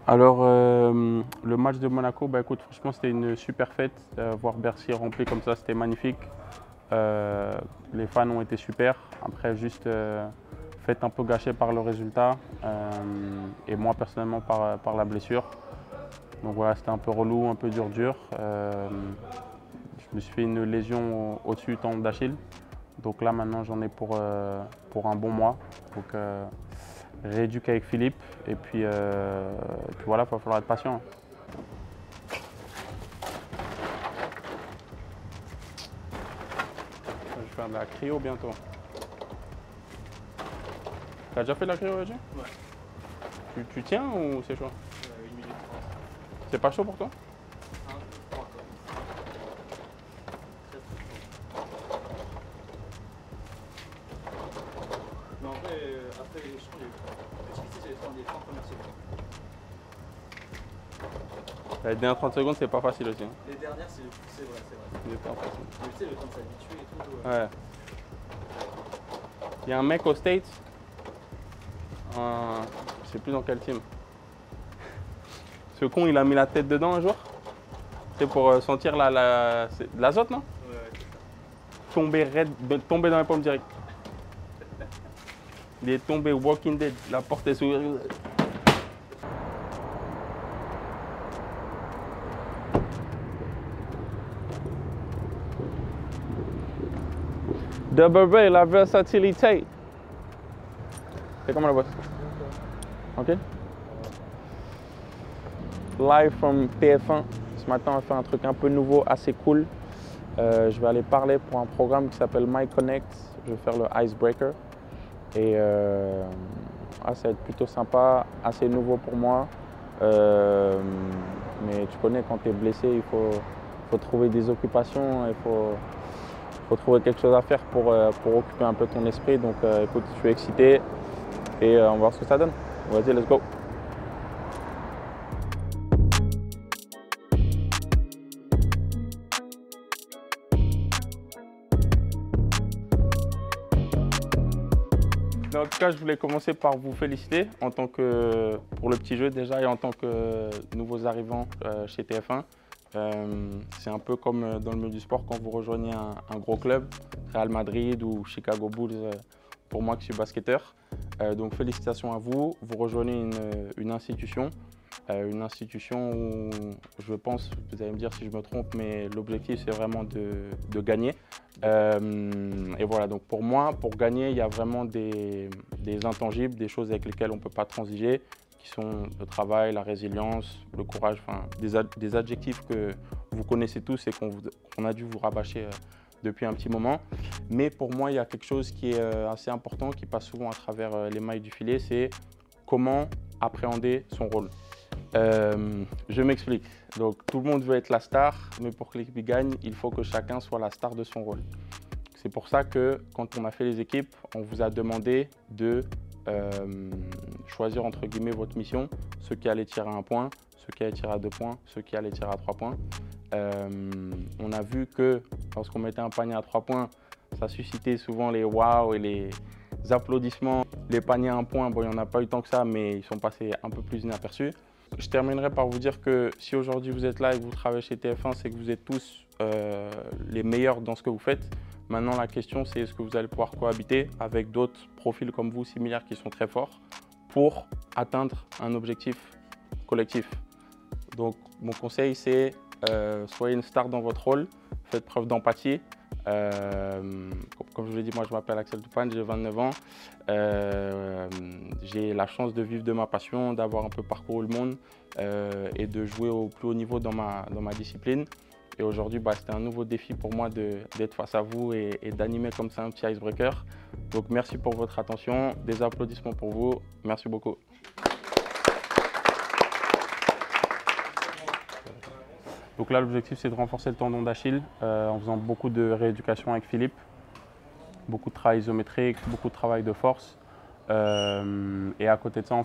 Alors, le match de Monaco, bah, écoute, franchement, c'était une super fête. Voir Bercy rempli comme ça, c'était magnifique. Les fans ont été super. Après, juste fête un peu gâchée par le résultat et moi personnellement par la blessure. Donc voilà, c'était un peu relou, un peu dur. Je me suis fait une lésion au-dessus du tendon d'Achille. Donc là, maintenant, j'en ai pour un bon mois. Donc, rééduque avec Philippe. Et puis voilà, il va falloir être patient. Je vais faire de la cryo bientôt. T'as déjà fait de la cryo, Edgy? Ouais. Tu tiens ou c'est chaud? 1 minute 30. C'est pas chaud pour toi? 1, 3 quoi. Très très chaud. Mais en vrai, après l'élection, j'ai eu j'avais fait les 30 premières secondes. Les dernières 30 secondes, c'est pas facile aussi. Les dernières, c'est vrai, c'est vrai. C'est pas facile. Mais tu sais, le temps de s'habituer et tout. Ouais. Il y a un mec aux States, je sais plus dans quel team. Ce con, il a mis la tête dedans un jour. C'est pour sentir l'azote, non? Ouais, c'est ça. Tombé dans les pommes direct. Il est tombé Walking Dead, la porte est ouverte. Double Ray, la versatilité. C'est comment la bosse? Ok? Live from TF1. Ce matin, on va faire un truc un peu nouveau, assez cool. Je vais aller parler pour un programme qui s'appelle My Connect. Je vais faire le Icebreaker. Et ça va être plutôt sympa, assez nouveau pour moi. Mais tu connais, quand tu es blessé, il faut trouver des occupations, il faut trouver quelque chose à faire pour occuper un peu ton esprit. Donc écoute, je suis excité et on va voir ce que ça donne. Vas-y, let's go. En tout cas, je voulais commencer par vous féliciter pour le petit jeu déjà et en tant que nouveaux arrivants chez TF1. C'est un peu comme dans le milieu du sport quand vous rejoignez un gros club, Real Madrid ou Chicago Bulls, pour moi qui suis basketteur. Donc félicitations à vous. Vous rejoignez une institution où je pense, vous allez me dire si je me trompe, mais l'objectif c'est vraiment de gagner. Et voilà, donc pour moi, pour gagner, il y a vraiment des intangibles, des choses avec lesquelles on ne peut pas transiger, qui sont le travail, la résilience, le courage, enfin des adjectifs que vous connaissez tous et qu'on a dû vous rabâcher depuis un petit moment. Mais pour moi, il y a quelque chose qui est assez important, qui passe souvent à travers les mailles du filet, c'est comment appréhender son rôle. Je m'explique. Donc tout le monde veut être la star, mais pour que l'équipe gagne, il faut que chacun soit la star de son rôle. C'est pour ça que quand on a fait les équipes, on vous a demandé de choisir entre guillemets votre mission, ceux qui allaient tirer à 1 point, ceux qui allaient tirer à 2 points, ceux qui allaient tirer à 3 points. On a vu que lorsqu'on mettait un panier à 3 points, ça suscitait souvent les waouh et les applaudissements. Les paniers à 1 point, bon, il n'y en a pas eu tant que ça, mais ils sont passés un peu plus inaperçus. Je terminerai par vous dire que si aujourd'hui vous êtes là et que vous travaillez chez TF1, c'est que vous êtes tous les meilleurs dans ce que vous faites. Maintenant, la question, c'est est-ce que vous allez pouvoir cohabiter avec d'autres profils comme vous, similaires, qui sont très forts, pour atteindre un objectif collectif. Donc, mon conseil, c'est soyez une star dans votre rôle, faites preuve d'empathie. Comme je vous l'ai dit, moi je m'appelle Axel Toupane, j'ai 29 ans. J'ai la chance de vivre de ma passion, d'avoir un peu parcouru le monde et de jouer au plus haut niveau dans ma discipline. Et aujourd'hui, c'était un nouveau défi pour moi d'être face à vous et d'animer comme ça un petit icebreaker. Donc merci pour votre attention, des applaudissements pour vous, merci beaucoup. Donc là, l'objectif, c'est de renforcer le tendon d'Achille en faisant beaucoup de rééducation avec Philippe, beaucoup de travail isométrique, beaucoup de travail de force. Et à côté de ça,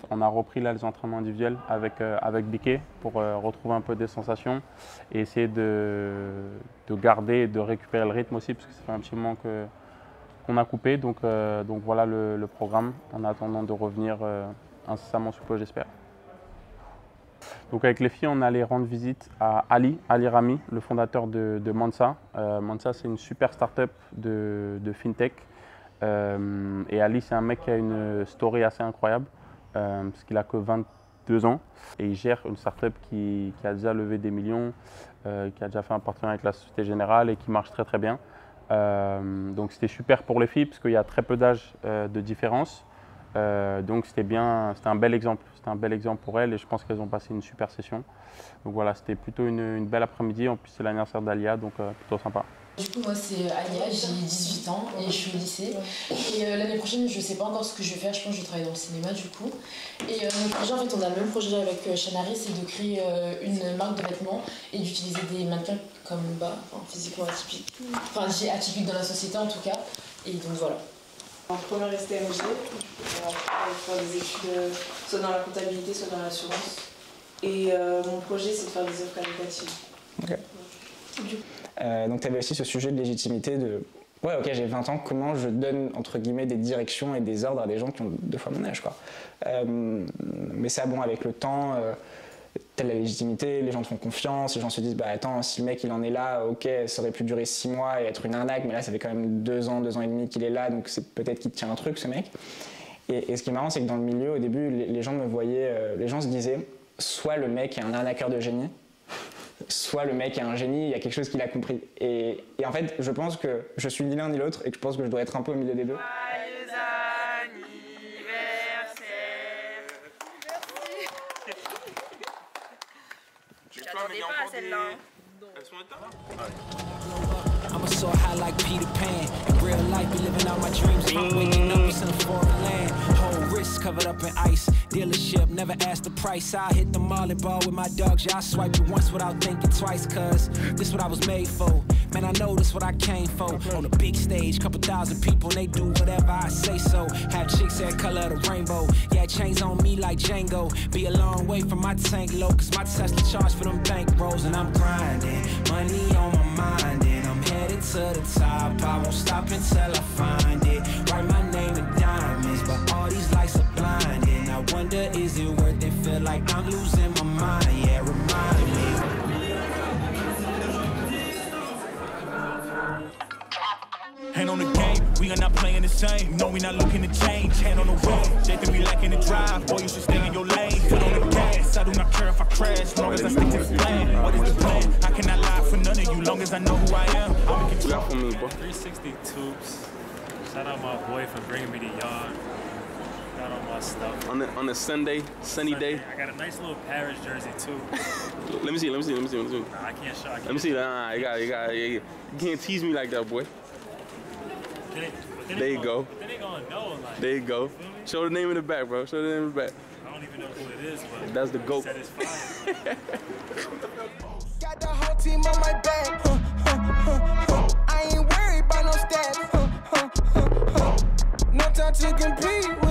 on a repris là, les entraînements individuels avec Biquet pour retrouver un peu des sensations et essayer de garder et de récupérer le rythme aussi, parce que ça fait un petit moment qu'on a coupé. Donc voilà le programme, en attendant de revenir incessamment sous peu, j'espère. Donc avec les filles, on allait rendre visite à Ali Rami, le fondateur de Mansa. Mansa, c'est une super start-up de fintech. Et Ali, c'est un mec qui a une story assez incroyable, parce qu'il a que 22 ans et il gère une start-up qui a déjà levé des millions, qui a déjà fait un partenariat avec la Société Générale et qui marche très très bien. Donc c'était super pour les filles parce qu'il y a très peu d'âge de différence. Donc c'était un bel exemple. C'était un bel exemple pour elles et je pense qu'elles ont passé une super session. Donc voilà, c'était plutôt une belle après-midi. En plus c'est l'anniversaire d'Alia, donc plutôt sympa. Du coup, moi c'est Alia, j'ai 18 ans et je suis au lycée. Et l'année prochaine, je sais pas encore ce que je vais faire, je pense que je vais travailler dans le cinéma du coup. Et mon projet, en fait, on a le même projet avec Chanari, c'est de créer une marque de vêtements et d'utiliser des mannequins comme physiquement atypiques. Enfin, atypiques dans la société en tout cas. Et donc voilà. En première STMG, on va faire des études soit dans la comptabilité, soit dans l'assurance. Et mon projet, c'est de faire des offres qualitatives. Ok. Donc tu avais aussi ce sujet de légitimité de « ouais ok j'ai 20 ans, comment je donne entre guillemets des directions et des ordres à des gens qui ont 2 fois mon âge quoi. » Mais ça bon avec le temps, t'as la légitimité, les gens te font confiance, les gens se disent « bah attends si le mec il en est là, ok ça aurait pu durer 6 mois et être une arnaque mais là ça fait quand même 2 ans et demi qu'il est là donc c'est peut-être qu'il tient un truc ce mec. » Et ce qui est marrant c'est que dans le milieu au début les gens me voyaient, les gens se disaient soit le mec est un arnaqueur de génie, soit le mec est un génie, il y a quelque chose qu'il a compris. Et en fait, je pense que je suis ni l'un ni l'autre et que je pense que je dois être un peu au milieu des deux. Joyeux anniversaire. Merci. Je t'attendais pas à celle-là. Elles sont éteintes. I'm a soar high like Peter Pan. In real life, be living out my dreams. If I'm waking up, it's in a foreign land. Whole wrist covered up in ice. Dealership, never asked the price. I hit the mall and ball with my dogs. Yeah, I swiped it once without thinking twice. Cause this what I was made for. Man, I know this what I came for. On a big stage, couple thousand people, and they do whatever I say so. Have chicks that color of the rainbow. Yeah, chains on me like Django. Be a long way from my tank low. Cause my Tesla charge for them bank rolls. And I'm grinding, money on my mind. And I'm headed to the top. I won't stop until I find it. Write my name in diamonds, but all these lights are blinding. I wonder, is it worth it? Feel like I'm losing my mind. Yeah, remind me. Hand on the game, we are not playing the same. No, we not looking to change. Hand on the wheel, they think we lacking the drive. Boy, you should stay in your lane. Foot on the gas, I do not care if I crash. As long as I stick to the plan. What is the plan? I cannot lie for none of you. Long as I know who I am, I'm in control. 360 Tubes. Shout out my boy for bringing me the yard. Got all my stuff. On a sunny day. I got a nice little Paris jersey too. Let me see. Nah, I can't show. Let me see. Nah, you can't tease me like that, boy. There you go. Then they gonna know, like, there you go. Show the name in the back, bro. Show the name in the back. I don't even know who it is, but that's the GOAT. Said it's fire. Got the whole team on my back. I ain't worried about no stats. No time to compete.